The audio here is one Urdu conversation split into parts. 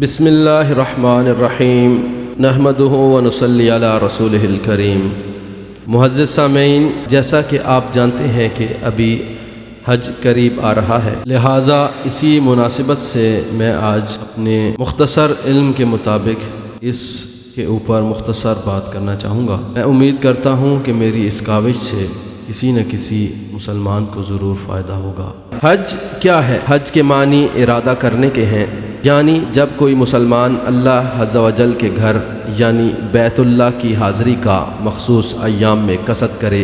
بسم اللہ الرحمن الرحیم نحمدہ ونصلی علی رسولہ الکریم۔ معزز سامعین، جیسا کہ آپ جانتے ہیں کہ ابھی حج قریب آ رہا ہے، لہٰذا اسی مناسبت سے میں آج اپنے مختصر علم کے مطابق اس کے اوپر مختصر بات کرنا چاہوں گا۔ میں امید کرتا ہوں کہ میری اس کاوش سے کسی نہ کسی مسلمان کو ضرور فائدہ ہوگا۔ حج کیا ہے؟ حج کے معنی ارادہ کرنے کے ہیں، یعنی جب کوئی مسلمان اللہ عز و جل کے گھر یعنی بیت اللہ کی حاضری کا مخصوص ایام میں قصد کرے،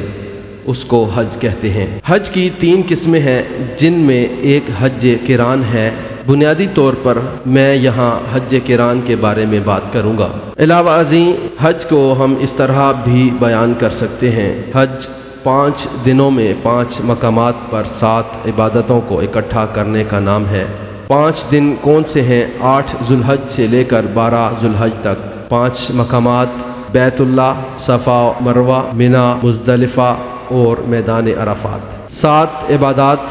اس کو حج کہتے ہیں۔ حج کی 3 قسمیں ہیں، جن میں ایک حج قران ہے۔ بنیادی طور پر میں یہاں حج قران کے بارے میں بات کروں گا۔ علاوہ ازیں حج کو ہم اس طرح بھی بیان کر سکتے ہیں، حج 5 دنوں میں 5 مقامات پر 7 عبادتوں کو اکٹھا کرنے کا نام ہے۔ 5 دن کون سے ہیں؟ 8 ذوالحج سے لے کر 12 ذوالحج تک 5 مقامات: بیت اللہ، صفا و مروہ، منا، مزدلفہ اور میدان عرفات۔ 7 عبادات،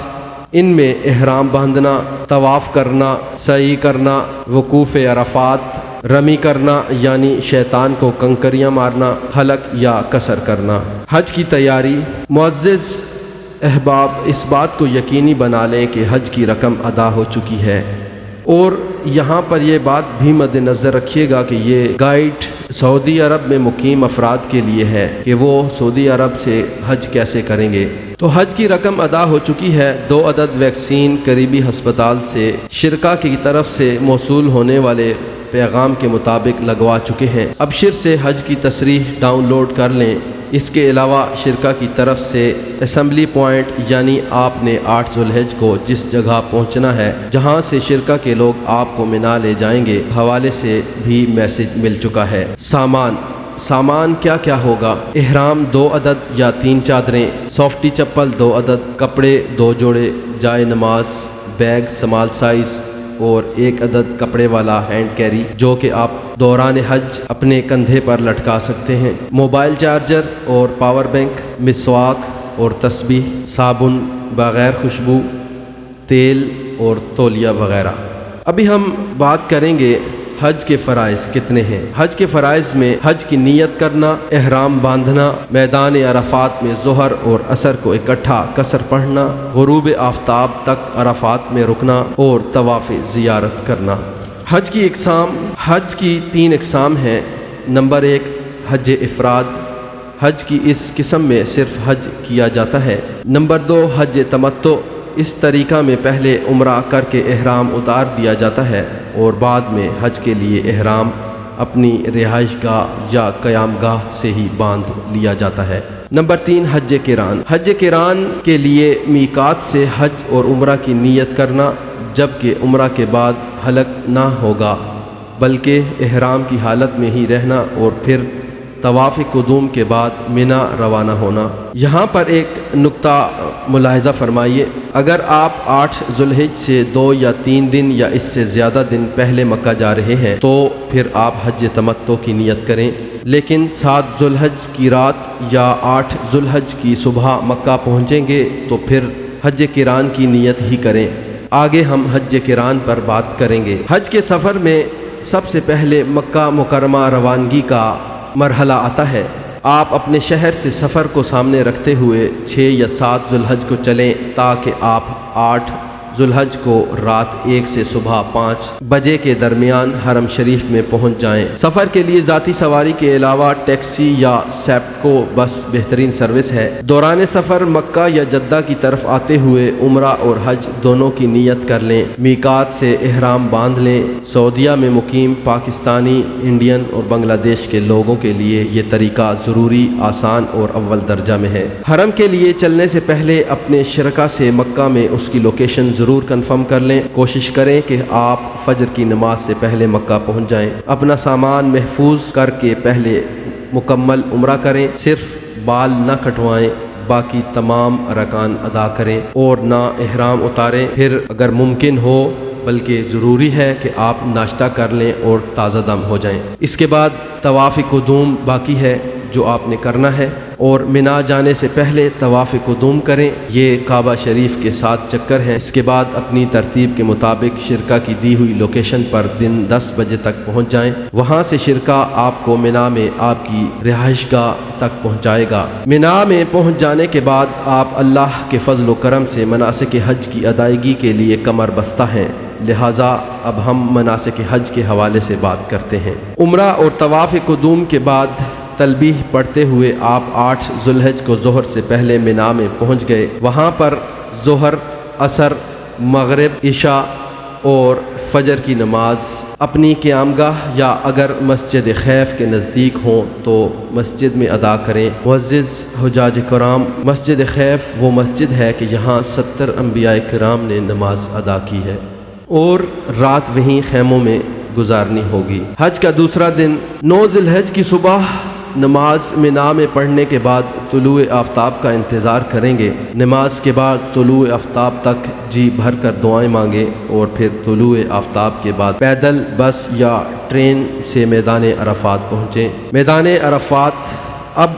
ان میں احرام باندھنا، طواف کرنا، سعی کرنا، وقوف عرفات، رمی کرنا یعنی شیطان کو کنکریاں مارنا، حلق یا قصر کرنا۔ حج کی تیاری۔ معزز احباب، اس بات کو یقینی بنا لیں کہ حج کی رقم ادا ہو چکی ہے، اور یہاں پر یہ بات بھی مد نظر رکھیے گا کہ یہ گائیڈ سعودی عرب میں مقیم افراد کے لیے ہے کہ وہ سعودی عرب سے حج کیسے کریں گے۔ تو حج کی رقم ادا ہو چکی ہے۔ 2 عدد ویکسین قریبی ہسپتال سے شرکا کی طرف سے موصول ہونے والے پیغام کے مطابق لگوا چکے ہیں۔ اب شر سے حج کی تصریح ڈاؤن لوڈ کر لیں۔ اس کے علاوہ شرکا کی طرف سے اسمبلی پوائنٹ، یعنی آپ نے 8 ذوالحج کو جس جگہ پہنچنا ہے، جہاں سے شرکا کے لوگ آپ کو منا لے جائیں گے، حوالے سے بھی میسج مل چکا ہے۔ سامان کیا کیا ہوگا؟ احرام 2 عدد یا 3 چادریں، سافٹی چپل 2 عدد، کپڑے 2 جوڑے، جائے نماز، بیگ سمال سائز اور 1 عدد کپڑے والا ہینڈ کیری جو کہ آپ دوران حج اپنے کندھے پر لٹکا سکتے ہیں، موبائل چارجر اور پاور بینک، مسواک اور تسبیح، صابن بغیر خوشبو، تیل اور تولیہ وغیرہ۔ ابھی ہم بات کریں گے حج کے فرائض کتنے ہیں۔ حج کے فرائض میں حج کی نیت کرنا، احرام باندھنا، میدان عرفات میں ظہر اور عصر کو اکٹھا قصر پڑھنا، غروب آفتاب تک عرفات میں رکنا اور طواف زیارت کرنا۔ حج کی اقسام۔ حج کی 3 اقسام ہیں۔ نمبر 1 حج افراد، حج کی اس قسم میں صرف حج کیا جاتا ہے۔ نمبر 2 حج تمتع، اس طریقہ میں پہلے عمرہ کر کے احرام اتار دیا جاتا ہے اور بعد میں حج کے لیے احرام اپنی رہائش گاہ یا قیام گاہ سے ہی باندھ لیا جاتا ہے۔ نمبر 3 حج قران۔ حج قران کے لیے میقات سے حج اور عمرہ کی نیت کرنا، جبکہ عمرہ کے بعد حلق نہ ہوگا بلکہ احرام کی حالت میں ہی رہنا اور پھر طواف قدوم کے بعد منا روانہ ہونا۔ یہاں پر ایک نقطہ ملاحظہ فرمائیے، اگر آپ 8 ذوالحج سے 2 یا 3 دن یا اس سے زیادہ دن پہلے مکہ جا رہے ہیں تو پھر آپ حج تمتع کی نیت کریں، لیکن 7 ذوالحج کی رات یا 8 ذوالحج کی صبح مکہ پہنچیں گے تو پھر حج قران کی نیت ہی کریں۔ آگے ہم حج قران پر بات کریں گے۔ حج کے سفر میں سب سے پہلے مکہ مکرمہ روانگی کا مرحلہ آتا ہے۔ آپ اپنے شہر سے سفر کو سامنے رکھتے ہوئے 6 یا 7 ذوالحج کو چلیں تاکہ آپ 8 ذوالحج کو رات 1 سے صبح 5 بجے کے درمیان حرم شریف میں پہنچ جائیں۔ سفر کے لیے ذاتی سواری کے علاوہ ٹیکسی یا سیپکو بس بہترین سروس ہے۔ دوران سفر مکہ یا جدہ کی طرف آتے ہوئے عمرہ اور حج دونوں کی نیت کر لیں، میقات سے احرام باندھ لیں۔ سعودیہ میں مقیم پاکستانی، انڈین اور بنگلہ دیش کے لوگوں کے لیے یہ طریقہ ضروری، آسان اور اول درجہ میں ہے۔ حرم کے لیے چلنے سے پہلے اپنے شرکا سے مکہ میں اس کی لوکیشن ضرور کنفرم کر لیں۔ کوشش کریں کہ آپ فجر کی نماز سے پہلے مکہ پہنچ جائیں۔ اپنا سامان محفوظ کر کے پہلے مکمل عمرہ کریں، صرف بال نہ کٹوائیں، باقی تمام ارکان ادا کریں اور نہ احرام اتاریں۔ پھر اگر ممکن ہو بلکہ ضروری ہے کہ آپ ناشتہ کر لیں اور تازہ دم ہو جائیں۔ اس کے بعد طواف قدوم باقی ہے جو آپ نے کرنا ہے۔ اور منا جانے سے پہلے طواف قدوم کریں۔ یہ کعبہ شریف کے 7 چکر ہیں۔ اس کے بعد اپنی ترتیب کے مطابق شرکا کی دی ہوئی لوکیشن پر دن 10 بجے تک پہنچ جائیں۔ وہاں سے شرکا آپ کو منا میں آپ کی رہائش گاہ تک پہنچائے گا۔ منا میں پہنچ جانے کے بعد آپ اللہ کے فضل و کرم سے مناسک حج کی ادائیگی کے لیے کمر بستہ ہیں، لہٰذا اب ہم مناسک حج کے حوالے سے بات کرتے ہیں۔ عمرہ اور طواف قدوم کے بعد تلبیہ پڑھتے ہوئے آپ 8 ذو الحج کو ظہر سے پہلے منا میں پہنچ گئے۔ وہاں پر ظہر، عصر، مغرب، عشاء اور فجر کی نماز اپنی قیامگاہ یا اگر مسجد خیف کے نزدیک ہوں تو مسجد میں ادا کریں۔ معزز حجاج کرام، مسجد خیف وہ مسجد ہے کہ یہاں 70 انبیاء کرام نے نماز ادا کی ہے اور رات وہیں خیموں میں گزارنی ہوگی۔ حج کا دوسرا دن 9 ذی الحج کی صبح نماز منا میں پڑھنے کے بعد طلوع آفتاب کا انتظار کریں گے۔ نماز کے بعد طلوع آفتاب تک جی بھر کر دعائیں مانگیں اور پھر طلوع آفتاب کے بعد پیدل، بس یا ٹرین سے میدان عرفات پہنچیں۔ میدان عرفات، اب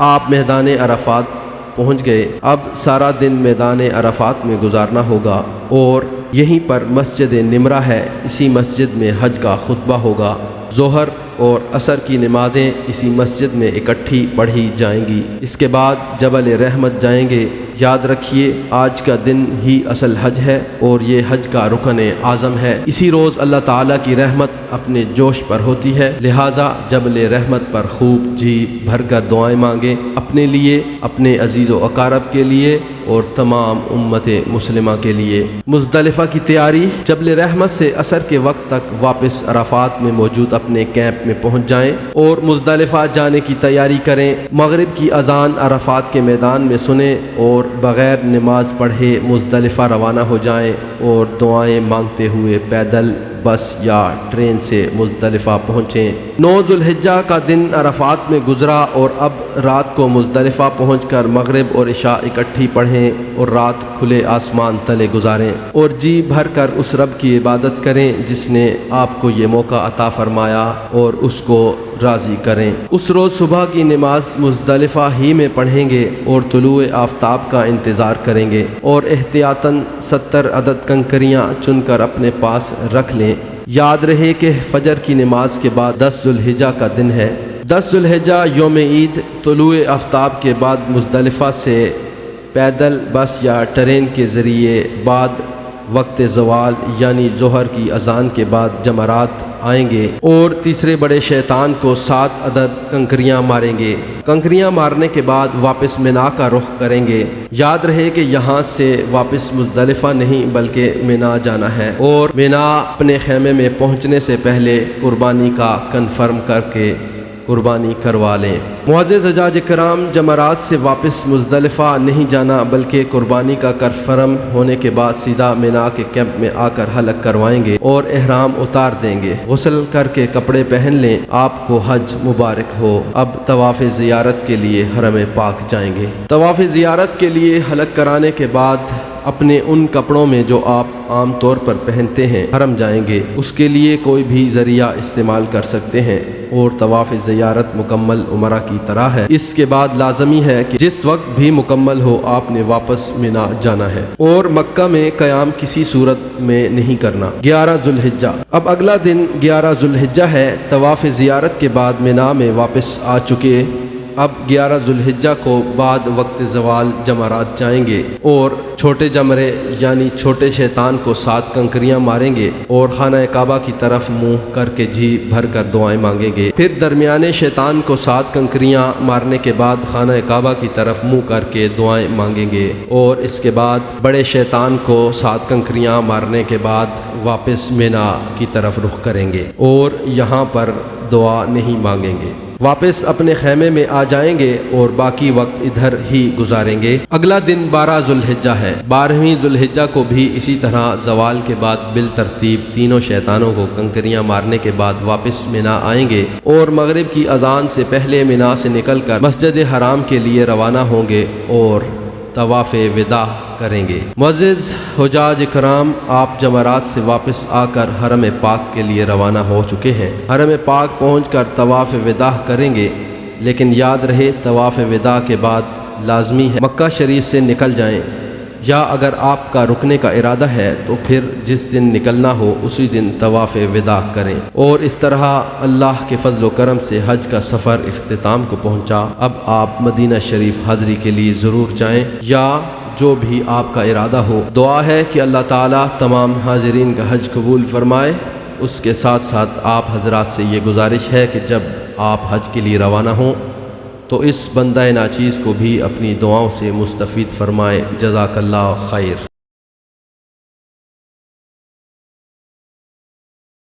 آپ میدان عرفات پہنچ گئے۔ اب سارا دن میدان عرفات میں گزارنا ہوگا اور یہیں پر مسجد نمرہ ہے، اسی مسجد میں حج کا خطبہ ہوگا۔ ظہر اور عصر کی نمازیں اسی مسجد میں اکٹھی پڑھی جائیں گی۔ اس کے بعد جبل رحمت جائیں گے۔ یاد رکھیے آج کا دن ہی اصل حج ہے اور یہ حج کا رکن اعظم ہے۔ اسی روز اللہ تعالیٰ کی رحمت اپنے جوش پر ہوتی ہے، لہٰذا جبل رحمت پر خوب جی بھر کر دعائیں مانگیں، اپنے لیے، اپنے عزیز و اقارب کے لیے اور تمام امت مسلمہ کے لیے۔ مزدلفہ کی تیاری، جبل رحمت سے عصر کے وقت تک واپس عرفات میں موجود اپنے کیمپ میں پہنچ جائیں اور مزدلفہ جانے کی تیاری کریں۔ مغرب کی اذان عرفات کے میدان میں سنیں اور بغیر نماز پڑھے مزدلفہ روانہ ہو جائیں اور دعائیں مانگتے ہوئے پیدل، بس یا ٹرین سے مزدلفہ پہنچیں۔ 9 ذو الحجہ کا دن عرفات میں گزرا اور اب رات کو مزدلفہ پہنچ کر مغرب اور عشاء اکٹھی پڑھیں اور رات کھلے آسمان تلے گزاریں اور جی بھر کر اس رب کی عبادت کریں جس نے آپ کو یہ موقع عطا فرمایا اور اس کو راضی کریں۔ اس روز صبح کی نماز مزدلفہ ہی میں پڑھیں گے اور طلوع آفتاب کا انتظار کریں گے اور احتیاطاً 70 عدد کنکریاں چن کر اپنے پاس رکھ لیں۔ یاد رہے کہ فجر کی نماز کے بعد 10 ذو الحجہ کا دن ہے۔ 10 ذو الحجہ یوم عید، طلوع آفتاب کے بعد مزدلفہ سے پیدل، بس یا ٹرین کے ذریعے بعد وقت زوال یعنی ظہر کی اذان کے بعد جمرات آئیں گے اور تیسرے بڑے شیطان کو 7 عدد کنکریاں ماریں گے۔ کنکریاں مارنے کے بعد واپس منا کا رخ کریں گے۔ یاد رہے کہ یہاں سے واپس مزدلفہ نہیں بلکہ منا جانا ہے اور منا اپنے خیمے میں پہنچنے سے پہلے قربانی کا کنفرم کر کے قربانی کروا لیں۔ معزز حجاج کرام، جمرات سے واپس مزدلفہ نہیں جانا بلکہ قربانی کا کنفرم ہونے کے بعد سیدھا منا کے کیمپ میں آ کر حلق کروائیں گے اور احرام اتار دیں گے۔ غسل کر کے کپڑے پہن لیں، آپ کو حج مبارک ہو۔ اب طواف زیارت کے لیے حرم پاک جائیں گے۔ طواف زیارت کے لیے حلق کرانے کے بعد اپنے ان کپڑوں میں جو آپ عام طور پر پہنتے ہیں حرم جائیں گے، اس کے لیے کوئی بھی ذریعہ استعمال کر سکتے ہیں اور طواف زیارت مکمل عمرہ کی طرح ہے۔ اس کے بعد لازمی ہے کہ جس وقت بھی مکمل ہو آپ نے واپس منا جانا ہے اور مکہ میں قیام کسی صورت میں نہیں کرنا۔ 11 ذو الحجہ، اب اگلا دن 11 ذو الحجہ ہے۔ طواف زیارت کے بعد منا میں واپس آ چکے، اب 11 ذو الحجہ کو بعد وقت زوال جمرات جائیں گے اور چھوٹے جمرے یعنی چھوٹے شیطان کو 7 کنکریاں ماریں گے اور خانہ کعبہ کی طرف منہ کر کے جی بھر کر دعائیں مانگیں گے۔ پھر درمیانے شیطان کو 7 کنکریاں مارنے کے بعد خانہ کعبہ کی طرف منہ کر کے دعائیں مانگیں گے اور اس کے بعد بڑے شیطان کو 7 کنکریاں مارنے کے بعد واپس منا کی طرف رخ کریں گے اور یہاں پر دعا نہیں مانگیں گے، واپس اپنے خیمے میں آ جائیں گے اور باقی وقت ادھر ہی گزاریں گے۔ اگلا دن 12 ذو الحجہ ہے۔ 12ویں ذو الحجہ کو بھی اسی طرح زوال کے بعد بالترتیب تینوں شیطانوں کو کنکریاں مارنے کے بعد واپس منا آئیں گے اور مغرب کی اذان سے پہلے منا سے نکل کر مسجد حرام کے لیے روانہ ہوں گے اور طواف وداع کریں گے۔ معزز حجاج کرام، آپ جمرات سے واپس آ کر حرم پاک کے لیے روانہ ہو چکے ہیں۔ حرم پاک پہنچ کر طواف وداع کریں گے۔ لیکن یاد رہے طواف وداع کے بعد لازمی ہے مکہ شریف سے نکل جائیں، یا اگر آپ کا رکنے کا ارادہ ہے تو پھر جس دن نکلنا ہو اسی دن طواف وداع کریں۔ اور اس طرح اللہ کے فضل و کرم سے حج کا سفر اختتام کو پہنچا۔ اب آپ مدینہ شریف حاضری کے لیے ضرور جائیں، یا جو بھی آپ کا ارادہ ہو۔ دعا ہے کہ اللہ تعالیٰ تمام حاضرین کا حج قبول فرمائے۔ اس کے ساتھ ساتھ آپ حضرات سے یہ گزارش ہے کہ جب آپ حج کے لیے روانہ ہوں تو اس بندہ ناچیز کو بھی اپنی دعاؤں سے مستفید فرمائے۔ جزاک اللہ خیر۔